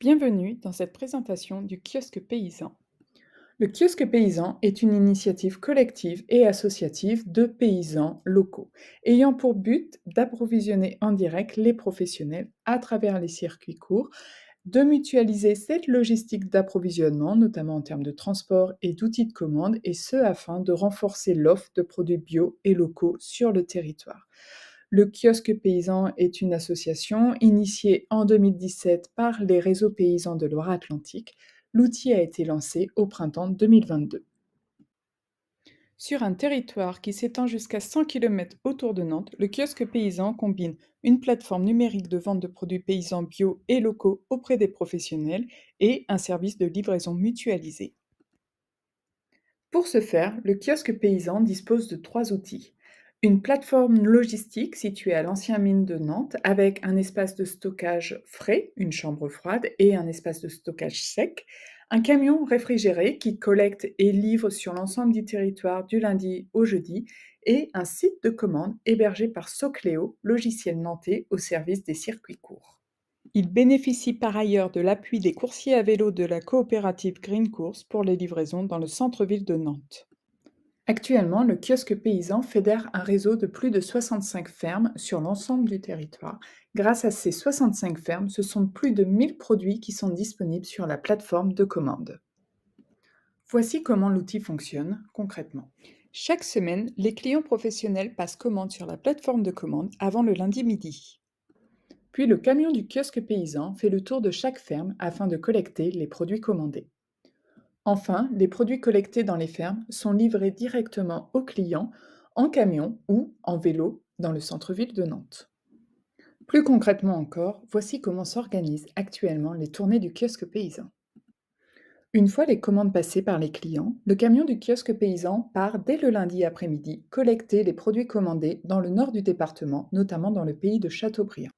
Bienvenue dans cette présentation du kiosque paysan. Le kiosque paysan est une initiative collective et associative de paysans locaux, ayant pour but d'approvisionner en direct les professionnels à travers les circuits courts, de mutualiser cette logistique d'approvisionnement, notamment en termes de transport et d'outils de commande, et ce afin de renforcer l'offre de produits bio et locaux sur le territoire. Le kiosque paysan est une association initiée en 2017 par les réseaux paysans de Loire-Atlantique. L'outil a été lancé au printemps 2022. Sur un territoire qui s'étend jusqu'à 100 km autour de Nantes, le kiosque paysan combine une plateforme numérique de vente de produits paysans bio et locaux auprès des professionnels et un service de livraison mutualisé. Pour ce faire, le kiosque paysan dispose de trois outils. Une plateforme logistique située à l'ancien mine de Nantes avec un espace de stockage frais, une chambre froide et un espace de stockage sec. Un camion réfrigéré qui collecte et livre sur l'ensemble du territoire du lundi au jeudi. Et un site de commande hébergé par Socléo, logiciel nantais au service des circuits courts. Il bénéficie par ailleurs de l'appui des coursiers à vélo de la coopérative Green Course pour les livraisons dans le centre-ville de Nantes. Actuellement, le kiosque paysan fédère un réseau de plus de 65 fermes sur l'ensemble du territoire. Grâce à ces 65 fermes, ce sont plus de 1000 produits qui sont disponibles sur la plateforme de commande. Voici comment l'outil fonctionne concrètement. Chaque semaine, les clients professionnels passent commande sur la plateforme de commande avant le lundi midi. Puis le camion du kiosque paysan fait le tour de chaque ferme afin de collecter les produits commandés. Enfin, les produits collectés dans les fermes sont livrés directement aux clients en camion ou en vélo dans le centre-ville de Nantes. Plus concrètement encore, voici comment s'organisent actuellement les tournées du kiosque paysan. Une fois les commandes passées par les clients, le camion du kiosque paysan part dès le lundi après-midi collecter les produits commandés dans le nord du département, notamment dans le pays de Châteaubriand.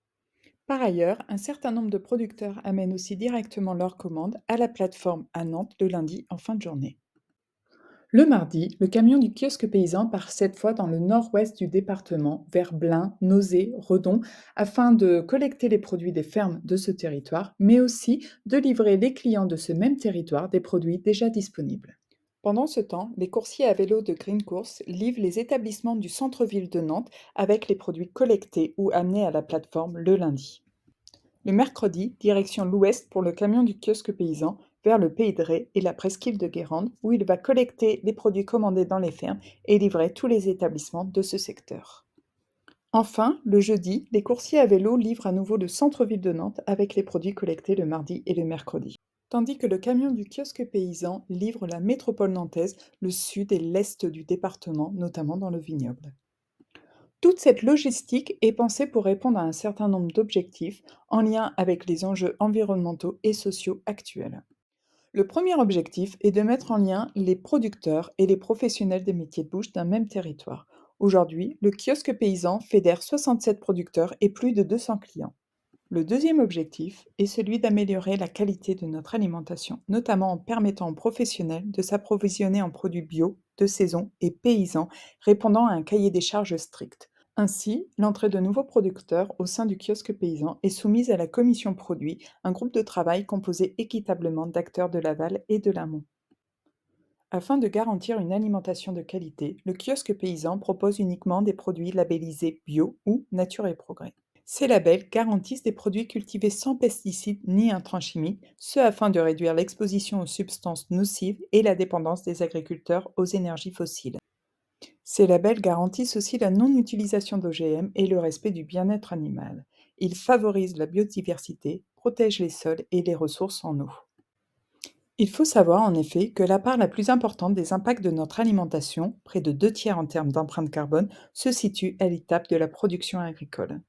Par ailleurs, un certain nombre de producteurs amènent aussi directement leurs commandes à la plateforme à Nantes le lundi en fin de journée. Le mardi, le camion du kiosque paysan part cette fois dans le nord-ouest du département, vers Blain, Nozay, Redon, afin de collecter les produits des fermes de ce territoire, mais aussi de livrer les clients de ce même territoire des produits déjà disponibles. Pendant ce temps, les coursiers à vélo de Green Course livrent les établissements du centre-ville de Nantes avec les produits collectés ou amenés à la plateforme le lundi. Le mercredi, direction l'ouest pour le camion du kiosque paysan, vers le Pays de Ré et la presqu'île de Guérande, où il va collecter les produits commandés dans les fermes et livrer tous les établissements de ce secteur. Enfin, le jeudi, les coursiers à vélo livrent à nouveau le centre-ville de Nantes avec les produits collectés le mardi et le mercredi. Tandis que le camion du kiosque paysan livre la métropole nantaise, le sud et l'est du département, notamment dans le vignoble. Toute cette logistique est pensée pour répondre à un certain nombre d'objectifs en lien avec les enjeux environnementaux et sociaux actuels. Le premier objectif est de mettre en lien les producteurs et les professionnels des métiers de bouche d'un même territoire. Aujourd'hui, le kiosque paysan fédère 67 producteurs et plus de 200 clients. Le deuxième objectif est celui d'améliorer la qualité de notre alimentation, notamment en permettant aux professionnels de s'approvisionner en produits bio, de saison et paysans, répondant à un cahier des charges strict. Ainsi, l'entrée de nouveaux producteurs au sein du kiosque paysan est soumise à la commission produits, un groupe de travail composé équitablement d'acteurs de l'aval et de l'amont. Afin de garantir une alimentation de qualité, le kiosque paysan propose uniquement des produits labellisés bio ou nature et progrès. Ces labels garantissent des produits cultivés sans pesticides ni intrants chimiques, ce afin de réduire l'exposition aux substances nocives et la dépendance des agriculteurs aux énergies fossiles. Ces labels garantissent aussi la non-utilisation d'OGM et le respect du bien-être animal. Ils favorisent la biodiversité, protègent les sols et les ressources en eau. Il faut savoir en effet que la part la plus importante des impacts de notre alimentation, près de 2 tiers en termes d'empreinte carbone, se situe à l'étape de la production agricole.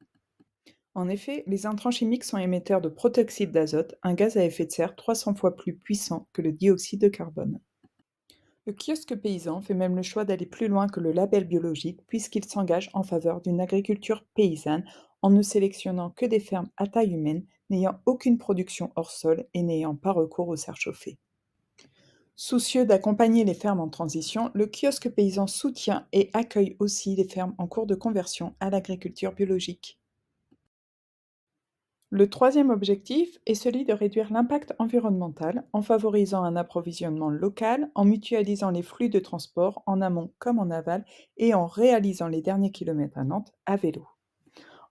En effet, les intrants chimiques sont émetteurs de protoxyde d'azote, un gaz à effet de serre 300 fois plus puissant que le dioxyde de carbone. Le kiosque paysan fait même le choix d'aller plus loin que le label biologique puisqu'il s'engage en faveur d'une agriculture paysanne en ne sélectionnant que des fermes à taille humaine, n'ayant aucune production hors sol et n'ayant pas recours aux serres chauffées. Soucieux d'accompagner les fermes en transition, le kiosque paysan soutient et accueille aussi les fermes en cours de conversion à l'agriculture biologique. Le troisième objectif est celui de réduire l'impact environnemental en favorisant un approvisionnement local, en mutualisant les flux de transport en amont comme en aval et en réalisant les derniers kilomètres à Nantes à vélo.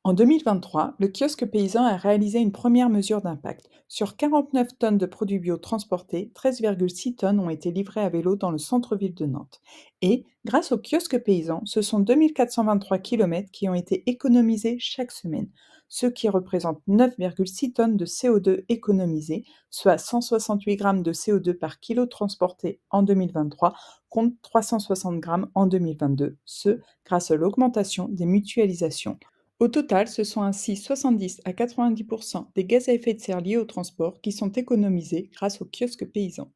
En 2023, le kiosque paysan a réalisé une première mesure d'impact. Sur 49 tonnes de produits bio transportés, 13,6 tonnes ont été livrées à vélo dans le centre-ville de Nantes. Et, grâce au kiosque paysan, ce sont 2423 kilomètres qui ont été économisés chaque semaine, ce qui représente 9,6 tonnes de CO2 économisées, soit 168 grammes de CO2 par kilo transporté en 2023 contre 360 grammes en 2022, ce grâce à l'augmentation des mutualisations. Au total, ce sont ainsi 70 à 90% des gaz à effet de serre liés au transport qui sont économisés grâce aux kiosques paysans.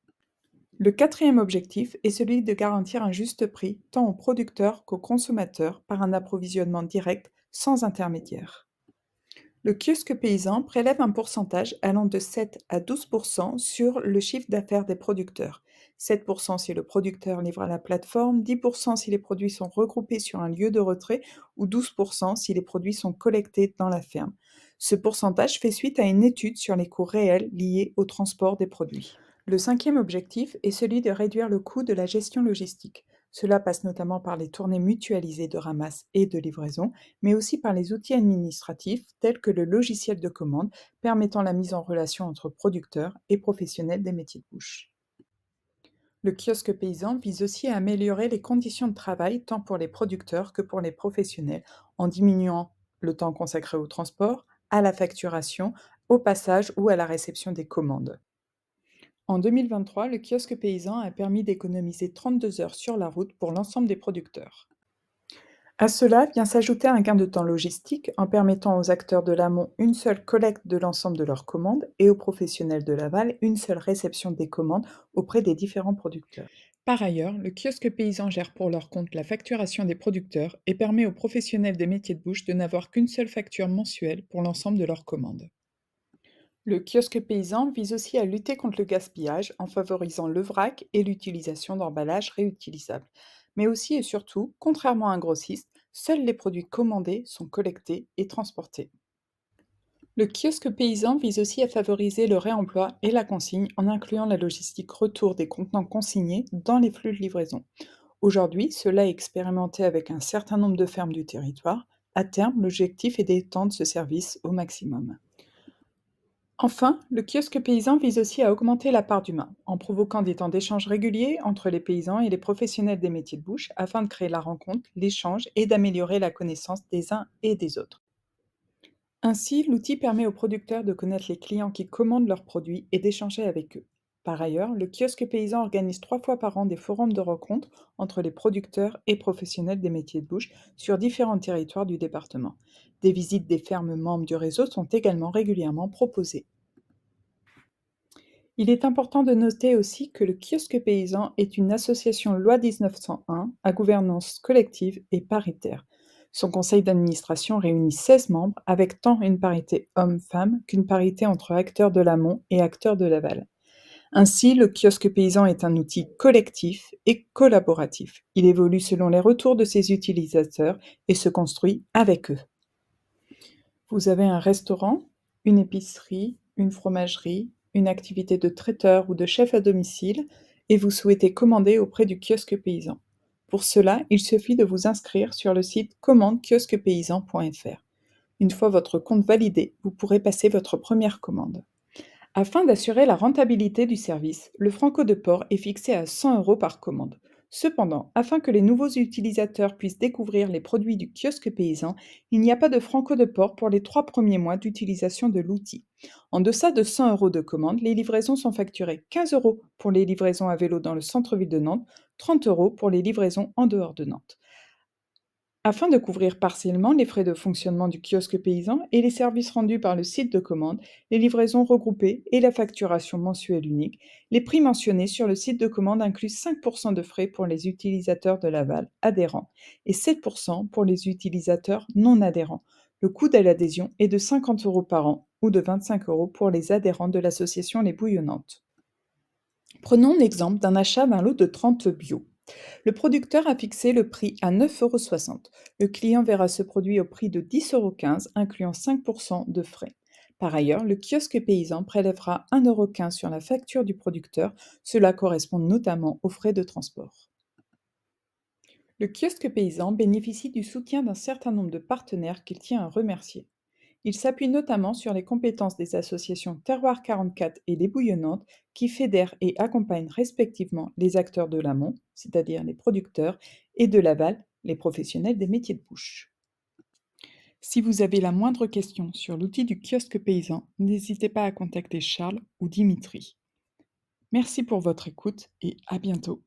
Le quatrième objectif est celui de garantir un juste prix tant aux producteurs qu'aux consommateurs par un approvisionnement direct sans intermédiaire. Le kiosque paysan prélève un pourcentage allant de 7 à 12% sur le chiffre d'affaires des producteurs. 7% si le producteur livre à la plateforme, 10% si les produits sont regroupés sur un lieu de retrait ou 12% si les produits sont collectés dans la ferme. Ce pourcentage fait suite à une étude sur les coûts réels liés au transport des produits. Le cinquième objectif est celui de réduire le coût de la gestion logistique. Cela passe notamment par les tournées mutualisées de ramasse et de livraison, mais aussi par les outils administratifs tels que le logiciel de commande permettant la mise en relation entre producteurs et professionnels des métiers de bouche. Le kiosque paysan vise aussi à améliorer les conditions de travail tant pour les producteurs que pour les professionnels en diminuant le temps consacré au transport, à la facturation, au passage ou à la réception des commandes. En 2023, le kiosque paysan a permis d'économiser 32 heures sur la route pour l'ensemble des producteurs. À cela vient s'ajouter un gain de temps logistique en permettant aux acteurs de l'amont une seule collecte de l'ensemble de leurs commandes et aux professionnels de l'aval une seule réception des commandes auprès des différents producteurs. Par ailleurs, le kiosque paysan gère pour leur compte la facturation des producteurs et permet aux professionnels des métiers de bouche de n'avoir qu'une seule facture mensuelle pour l'ensemble de leurs commandes. Le kiosque paysan vise aussi à lutter contre le gaspillage en favorisant le vrac et l'utilisation d'emballages réutilisables. Mais aussi et surtout, contrairement à un grossiste, seuls les produits commandés sont collectés et transportés. Le kiosque paysan vise aussi à favoriser le réemploi et la consigne en incluant la logistique retour des contenants consignés dans les flux de livraison. Aujourd'hui, cela est expérimenté avec un certain nombre de fermes du territoire. À terme, l'objectif est d'étendre ce service au maximum. Enfin, le kiosque paysan vise aussi à augmenter la part d'humain, en provoquant des temps d'échange réguliers entre les paysans et les professionnels des métiers de bouche, afin de créer la rencontre, l'échange et d'améliorer la connaissance des uns et des autres. Ainsi, l'outil permet aux producteurs de connaître les clients qui commandent leurs produits et d'échanger avec eux. Par ailleurs, le kiosque paysan organise 3 fois par an des forums de rencontres entre les producteurs et professionnels des métiers de bouche sur différents territoires du département. Des visites des fermes membres du réseau sont également régulièrement proposées. Il est important de noter aussi que le kiosque paysan est une association loi 1901 à gouvernance collective et paritaire. Son conseil d'administration réunit 16 membres avec tant une parité homme-femme qu'une parité entre acteurs de l'amont et acteurs de l'aval. Ainsi, le kiosque paysan est un outil collectif et collaboratif. Il évolue selon les retours de ses utilisateurs et se construit avec eux. Vous avez un restaurant, une épicerie, une fromagerie, une activité de traiteur ou de chef à domicile et vous souhaitez commander auprès du kiosque paysan. Pour cela, il suffit de vous inscrire sur le site commande-kiosquepaysan.fr. Une fois votre compte validé, vous pourrez passer votre première commande. Afin d'assurer la rentabilité du service, le franco de port est fixé à 100 € par commande. Cependant, afin que les nouveaux utilisateurs puissent découvrir les produits du kiosque paysan, il n'y a pas de franco de port pour les 3 premiers mois d'utilisation de l'outil. En deçà de 100 € de commande, les livraisons sont facturées 15 € pour les livraisons à vélo dans le centre-ville de Nantes, 30 € pour les livraisons en dehors de Nantes. Afin de couvrir partiellement les frais de fonctionnement du kiosque paysan et les services rendus par le site de commande, les livraisons regroupées et la facturation mensuelle unique, les prix mentionnés sur le site de commande incluent 5% de frais pour les utilisateurs de l'aval adhérents et 7% pour les utilisateurs non adhérents. Le coût de l'adhésion est de 50 € par an ou de 25 € pour les adhérents de l'association Les Bouillonnantes. Prenons l'exemple d'un achat d'un lot de 30 bio. Le producteur a fixé le prix à 9,60 €. Le client verra ce produit au prix de 10,15 € incluant 5% de frais. Par ailleurs, le kiosque paysan prélèvera 1,15 € sur la facture du producteur. Cela correspond notamment aux frais de transport. Le kiosque paysan bénéficie du soutien d'un certain nombre de partenaires qu'il tient à remercier. Il s'appuie notamment sur les compétences des associations Terroir 44 et Les Bouillonnantes qui fédèrent et accompagnent respectivement les acteurs de l'amont, c'est-à-dire les producteurs, et de l'aval, les professionnels des métiers de bouche. Si vous avez la moindre question sur l'outil du kiosque paysan, n'hésitez pas à contacter Charles ou Dimitri. Merci pour votre écoute et à bientôt.